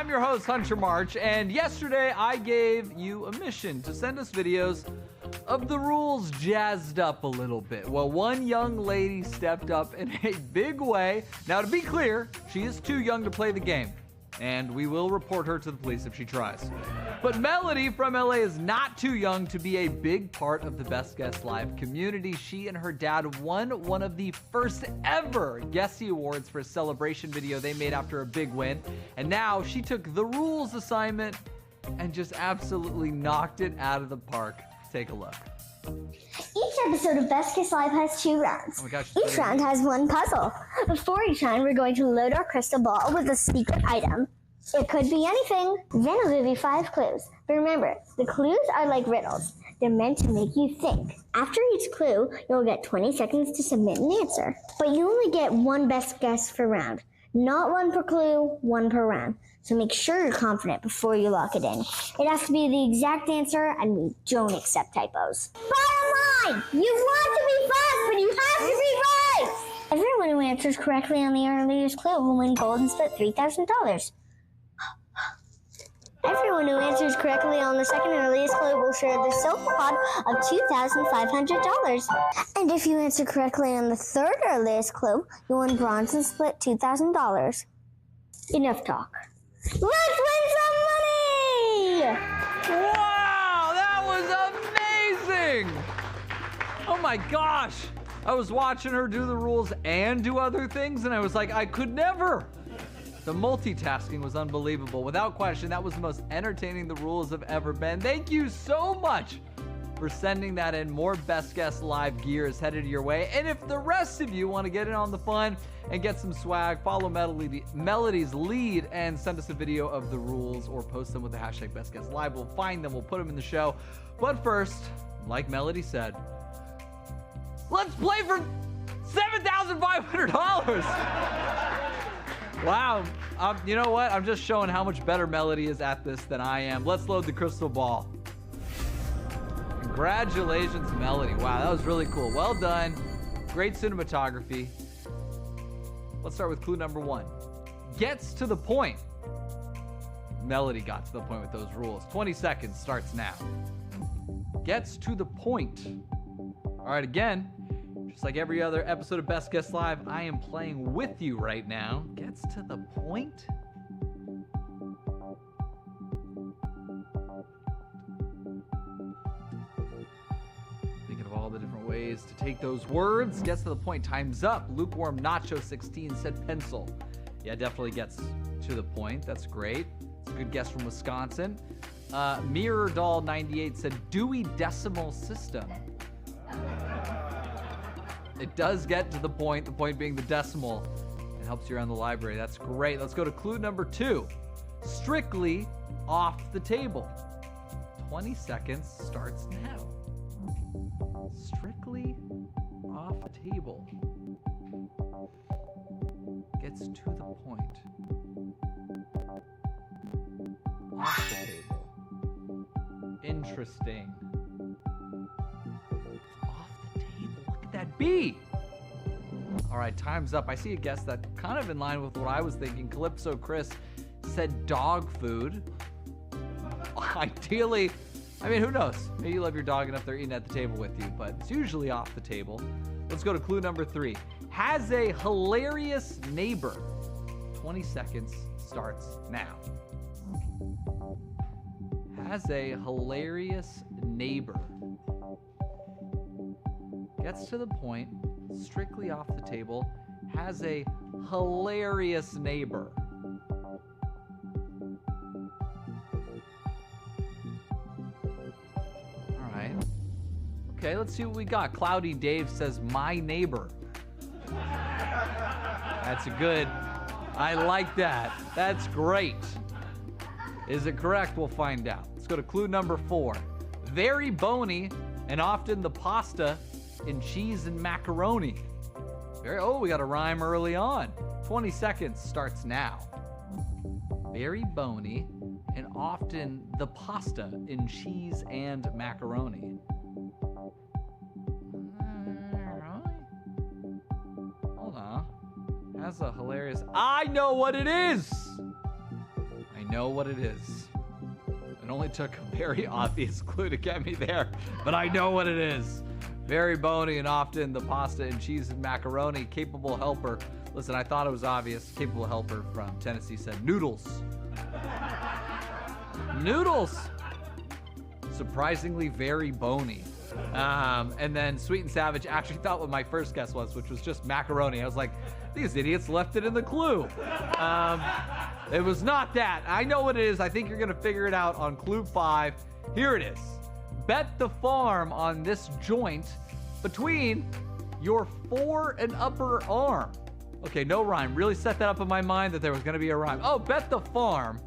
I'm your host, Hunter March, and yesterday I gave you a mission to send us videos of the rules jazzed up a little bit. Well, one young lady stepped up in a big way. Now, to be clear, she is too young to play the game, and we will report her to the police if she tries. But Melody from LA is not too young to be a big part of the Best Guess Live community. She and her dad won one of the first ever Guessy Awards for a celebration video they made after a big win. And now she took the rules assignment and just absolutely knocked it out of the park. Take a look. Each episode of Best Guess Live has 2 rounds. Oh my gosh, each round has 1 puzzle. Before each round, we're going to load our crystal ball with a secret item. It could be anything. Then I'll give you 5 clues. But remember, the clues are like riddles. They're meant to make you think. After each clue, you'll get 20 seconds to submit an answer. But you only get 1 best guess per round. Not 1 per clue, 1 per round. So make sure you're confident before you lock it in. It has to be the exact answer, and we don't accept typos. Bottom line, you want to be fast, but you have to be right! Everyone who answers correctly on the earliest clue will win gold and split $3,000. Everyone who answers correctly on the second earliest clue will share the silver pot of $2,500. And if you answer correctly on the third earliest clue, you'll win bronze and split $2,000. Enough talk. Let's win some money! Wow, that was amazing! Oh my gosh! I was watching her do the rules and do other things, and I was like, I could never! The multitasking was unbelievable. Without question, that was the most entertaining the rules have ever been. Thank you so much for sending that in. More Best Guess Live gear is headed your way. And if the rest of you want to get in on the fun and get some swag, follow Melody's lead and send us a video of the rules or post them with the hashtag Best Guess Live. We'll find them, we'll put them in the show. But first, like Melody said, let's play for $7,500. Wow, you know what? I'm just showing how much better Melody is at this than I am. Let's load the crystal ball. Congratulations, Melody. Wow, that was really cool. Well done. Great cinematography. Let's start with clue number 1. Gets to the point. Melody got to the point with those rules. 20 seconds starts now. Gets to the point. All right, again. Just like every other episode of Best Guess Live, I am playing with you right now. Gets to the point? Thinking of all the different ways to take those words. Gets to the point. Time's up. Lukewarm Nacho 16 said pencil. Yeah, definitely gets to the point. That's great. It's a good guess from Wisconsin. Mirror Doll 98 said Dewey Decimal System. It does get to the point being the decimal. It helps you around the library. That's great. Let's go to clue number 2. Strictly off the table. 20 seconds starts now. Strictly off the table. Gets to the point. Off the table. Interesting. That be? All right, time's up. I see a guess that kind of in line with what I was thinking. Calypso Chris said dog food. Ideally, I mean, who knows? Maybe you love your dog enough they're eating at the table with you, but it's usually off the table. Let's go to clue number 3. Has a hilarious neighbor. 20 seconds starts now. Has a hilarious neighbor. Gets to the point, strictly off the table, has a hilarious neighbor. All right. Okay, let's see what we got. Cloudy Dave says, my neighbor. That's good. I like that. That's great. Is it correct? We'll find out. Let's go to clue number 4. Very bony and often the pasta in cheese and macaroni. We got a rhyme early on. 20 seconds starts now. Very bony and often the pasta in cheese and macaroni. Hold on. That's a hilarious... I know what it is! I know what it is. It only took a very obvious clue to get me there, but I know what it is. Very bony and often the pasta and cheese and macaroni. Capable helper. Listen, I thought it was obvious. Capable helper from Tennessee said noodles. Noodles. Surprisingly very bony. And then Sweet and Savage actually thought what my first guess was, which was just macaroni. I was like, these idiots left it in the clue. It was not that. I know what it is. I think you're gonna figure it out on clue 5. Here it is. Bet the farm on this joint between your fore and upper arm. Okay, no rhyme. Really set that up in my mind that there was gonna be a rhyme. Oh, bet the farm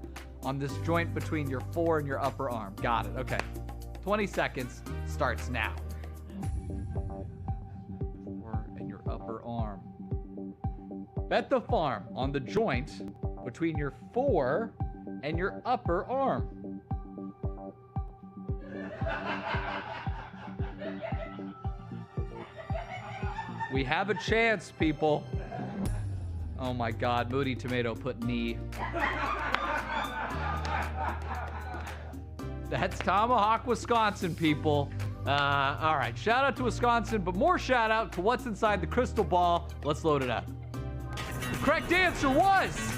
on this joint between your fore and your upper arm. Got it, okay. 20 seconds starts now. Fore and your upper arm. Bet the farm on the joint between your fore and your upper arm. We have a chance, people. Oh my God, Moody Tomato put knee. That's Tomahawk, Wisconsin, people. All right, shout out to Wisconsin, but more shout out to what's inside the crystal ball. Let's load it up. The correct answer was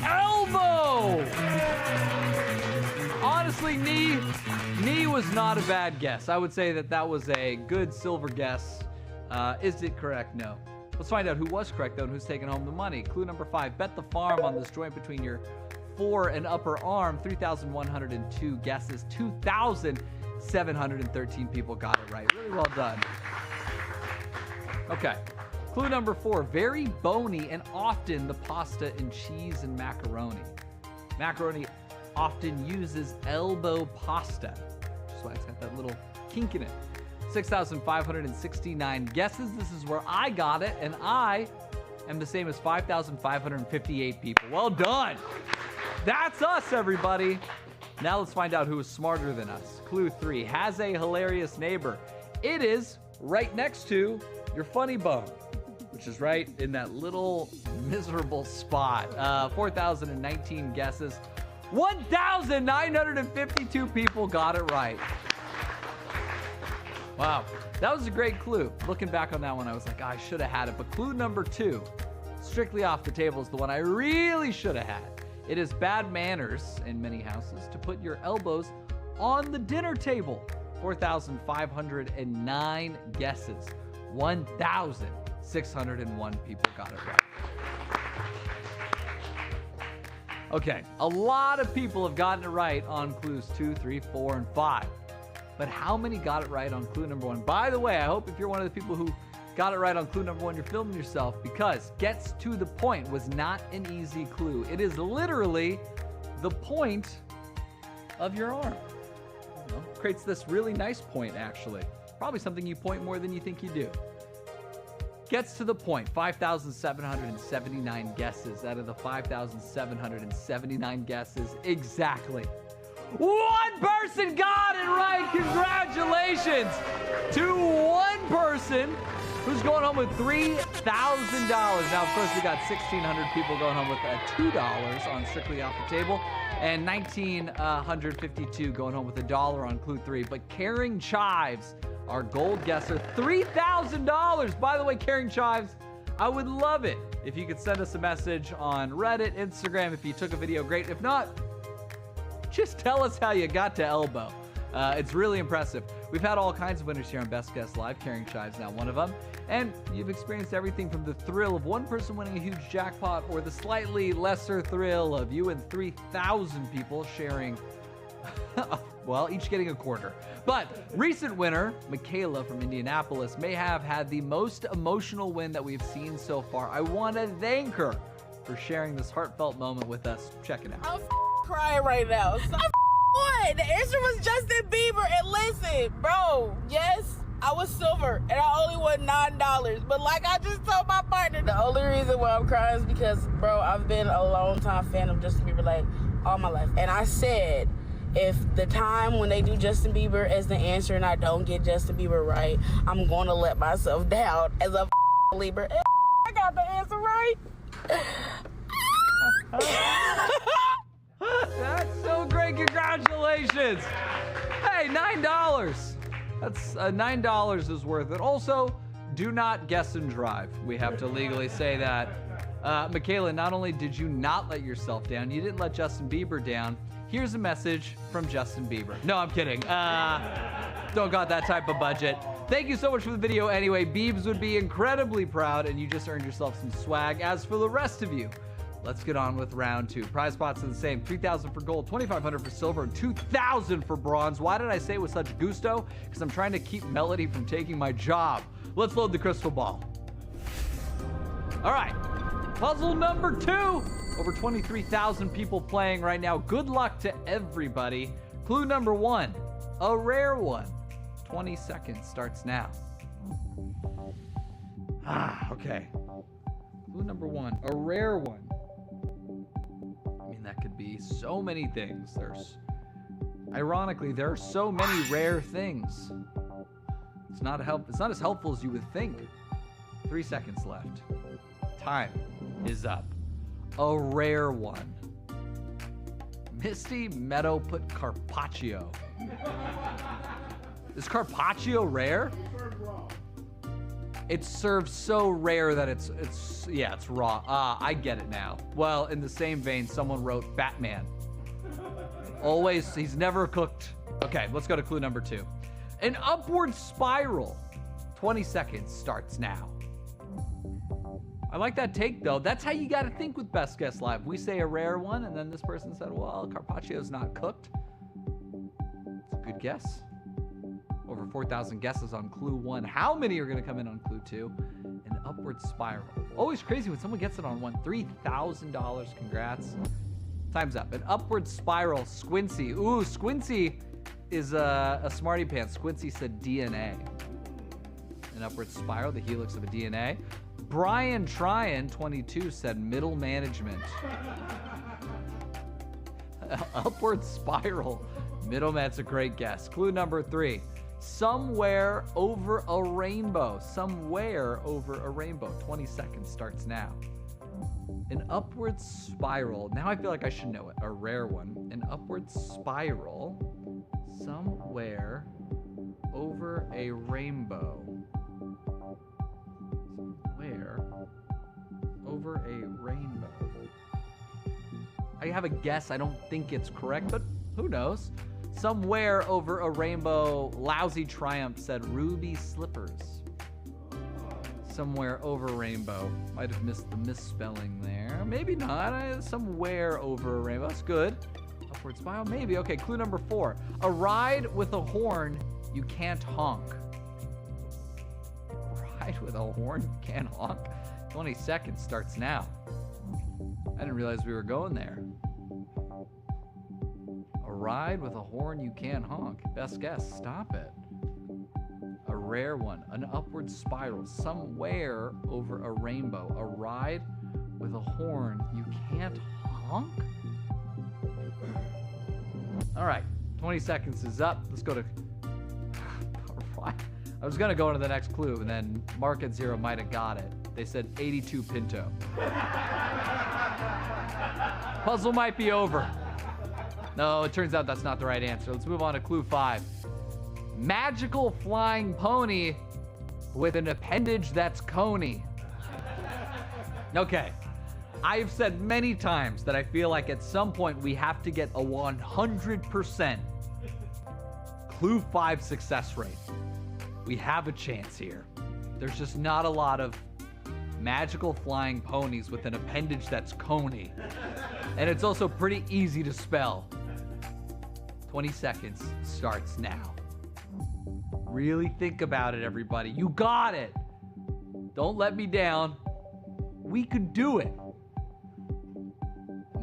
elbow. Honestly, knee was not a bad guess. I would say that was a good silver guess. Is it correct? No. Let's find out who was correct, though, and who's taking home the money. Clue number 5, bet the farm on this joint between your fore and upper arm. 3,102 guesses. 2,713 people got it right. Really well done. Okay. Clue number 4, very bony and often the pasta and cheese and macaroni. Macaroni often uses elbow pasta, which is why it's got that little kink in it. 6,569 guesses. This is where I got it, and I am the same as 5,558 people. Well done. That's us, everybody. Now let's find out who is smarter than us. Clue 3, has a hilarious neighbor. It is right next to your funny bone, which is right in that little miserable spot. 4,019 guesses. 1,952 people got it right. Wow, that was a great clue. Looking back on that one, I was like, I should have had it. But clue number 2, strictly off the table, is the one I really should have had. It is bad manners in many houses to put your elbows on the dinner table. 4,509 guesses. 1,601 people got it right. Okay, a lot of people have gotten it right on clues 2, 3, 4, and 5. But how many got it right on clue number 1? By the way, I hope if you're one of the people who got it right on clue number 1, you're filming yourself, because gets to the point was not an easy clue. It is literally the point of your arm. You know, creates this really nice point, actually. Probably something you point more than you think you do. Gets to the point. 5,779 guesses out of the 5,779 guesses. Exactly. One person got it right. Congratulations to one person who's going home with $3,000. Now, of course, we got 1,600 people going home with $2 on Strictly Off the Table, and 1,952 going home with $1 on Clue 3. But Caring Chives, our gold guesser, $3,000. By the way, Caring Chives, I would love it if you could send us a message on Reddit, Instagram. If you took a video, great. If not, just tell us how you got to elbow. It's really impressive. We've had all kinds of winners here on Best Guess Live. Caring Chives now one of them. And you've experienced everything from the thrill of one person winning a huge jackpot, or the slightly lesser thrill of you and 3,000 people sharing, well, each getting a quarter. But recent winner, Michaela from Indianapolis, may have had the most emotional win that we've seen so far. I want to thank her for sharing this heartfelt moment with us. Check it out. I'm crying right now. So what? The answer was Justin Bieber. And listen, bro, yes, I was silver and I only won $9. But like I just told my partner, the only reason why I'm crying is because, bro, I've been a long time fan of Justin Bieber, like, all my life. And I said, if the time when they do Justin Bieber as the answer and I don't get Justin Bieber right, I'm going to let myself down as a believer. And I got the answer right. That's so great. Congratulations. Hey, $9. That's $9 is worth it. Also, do not guess and drive. We have to legally say that. Michaela, not only did you not let yourself down, you didn't let Justin Bieber down. Here's a message from Justin Bieber. No, I'm kidding. Don't got that type of budget. Thank you so much for the video anyway. Biebs would be incredibly proud, and you just earned yourself some swag. As for the rest of you, let's get on with round 2. Prize spots are the same. $3,000 for gold, $2,500 for silver, and $2,000 for bronze. Why did I say it with such gusto? Because I'm trying to keep Melody from taking my job. Let's load the crystal ball. All right, puzzle number 2. Over 23,000 people playing right now. Good luck to everybody. Clue number 1, a rare one. 20 seconds starts now. Okay. Clue number 1, a rare one. I mean, that could be so many things. Ironically, there are so many rare things. It's not as helpful as you would think. 3 seconds left. Time is up. A rare one. Misty Meadow put carpaccio. Is carpaccio rare? It's served so rare that it's raw. I get it now. Well, in the same vein, someone wrote Batman. Always, he's never cooked. Okay, let's go to clue number 2. An upward spiral. 20 seconds starts now. I like that take, though. That's how you got to think with Best Guess Live. We say a rare one, and then this person said, well, carpaccio's not cooked. It's a good guess. Over 4,000 guesses on clue 1. How many are going to come in on clue 2? An upward spiral. Always crazy when someone gets it on 1. $3,000. Congrats. Time's up. An upward spiral. Squincy. Ooh, Squincy is a smarty pants. Squincy said DNA. An upward spiral, the helix of a DNA. Brian Tryon, 22, said middle management. Upward spiral. Middleman's a great guess. Clue number 3. Somewhere over a rainbow. Somewhere over a rainbow. 20 seconds starts now. An upward spiral. Now I feel like I should know it. A rare one. An upward spiral. Somewhere over a rainbow. Somewhere over a rainbow. I have a guess. I don't think it's correct, but who knows? Somewhere over a rainbow. Lousy Triumph said ruby slippers. Somewhere over rainbow. Might have missed the misspelling there. Maybe not. Somewhere over a rainbow. That's good. Upward spiral, maybe. Okay, clue number 4. A ride with a horn you can't honk. A ride with a horn you can't honk? 20 seconds starts now. I didn't realize we were going there. A ride with a horn you can't honk. Best guess. Stop it. A rare one. An upward spiral. Somewhere over a rainbow. A ride with a horn you can't honk? All right. 20 seconds is up. Let's go to... I was going to go into the next clue, and then Mark at Zero might have got it. They said 82 Pinto. Puzzle might be over. No, it turns out that's not the right answer. Let's move on to clue 5. Magical flying pony with an appendage that's coney. Okay. I've said many times that I feel like at some point we have to get a 100% clue 5 success rate. We have a chance here. There's just not a lot of magical flying ponies with an appendage that's coney. And it's also pretty easy to spell. 20 seconds starts now. Really think about it, everybody. You got it. Don't let me down. We could do it.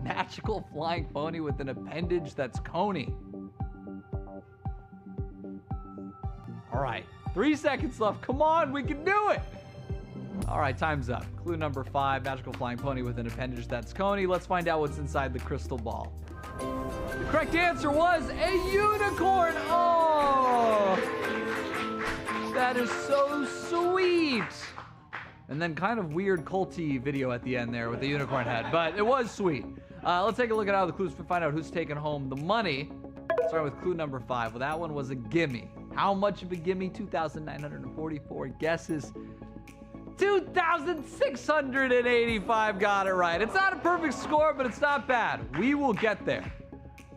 Magical flying pony with an appendage that's coney. All right, 3 seconds left. Come on, we can do it. All right, time's up. Clue number 5, magical flying pony with an appendage that's coney. Let's find out what's inside the crystal ball. The correct answer was a unicorn. Oh, that is so sweet. And then kind of weird culty video at the end there with the unicorn head, but it was sweet. Let's take a look at how the clues to find out who's taking home the money. Starting with clue number 5. Well, that one was a gimme. How much of a gimme? 2,944 guesses. 2,685 got it right. It's not a perfect score, but it's not bad. We will get there.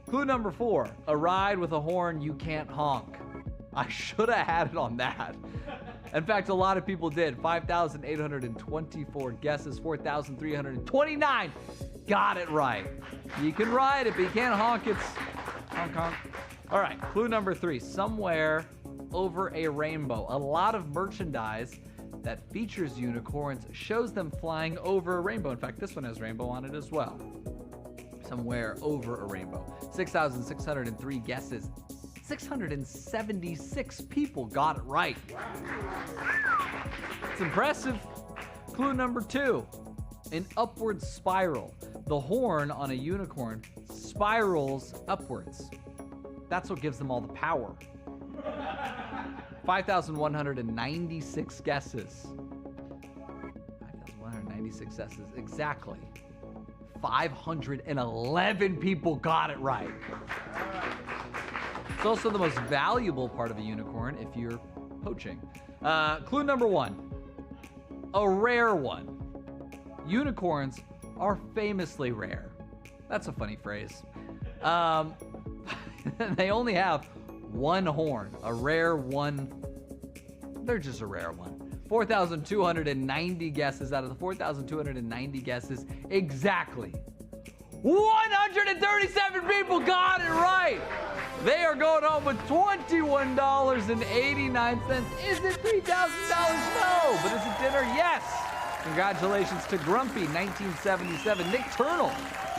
Clue number 4. A ride with a horn you can't honk. I should have had it on that. In fact, a lot of people did. 5,824 guesses, 4,329 got it right. You can ride it, but you can't honk it. Honk, honk. All right, clue number 3. Somewhere over a rainbow. A lot of merchandise that features unicorns shows them flying over a rainbow. In fact, this one has rainbow on it as well. Somewhere over a rainbow. 6,603 guesses. 676 people got it right. It's impressive. Clue number 2. An upward spiral. The horn on a unicorn spirals upwards. That's what gives them all the power. 5,196 guesses. 5,196 guesses. Exactly. 511 people got it right. It's also the most valuable part of a unicorn if you're poaching. Clue number 1. A rare one. Unicorns are famously rare. That's a funny phrase. They only have one horn. A rare one. They're just a rare one. 4,290 guesses out of the 4,290 guesses. Exactly 137 people got it right. They are going home with $21.89. Is it $3,000? No. But is it dinner? Yes. Congratulations to Grumpy, 1977. Nick Turnell,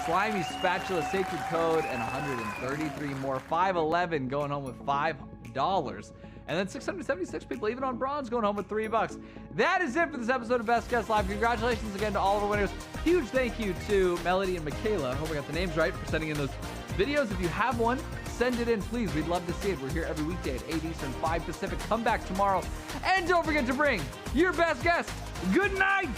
Slimy Spatula, Sacred Code, and 133 more. 511 going home with $5. And then 676 people, even on bronze, going home with $3. That is it for this episode of Best Guess Live. Congratulations again to all of our winners. Huge thank you to Melody and Michaela. Hope I got the names right for sending in those videos. If you have one, send it in, please. We'd love to see it. We're here every weekday at 8 Eastern, 5 Pacific. Come back tomorrow. And don't forget to bring your best guest. Good night.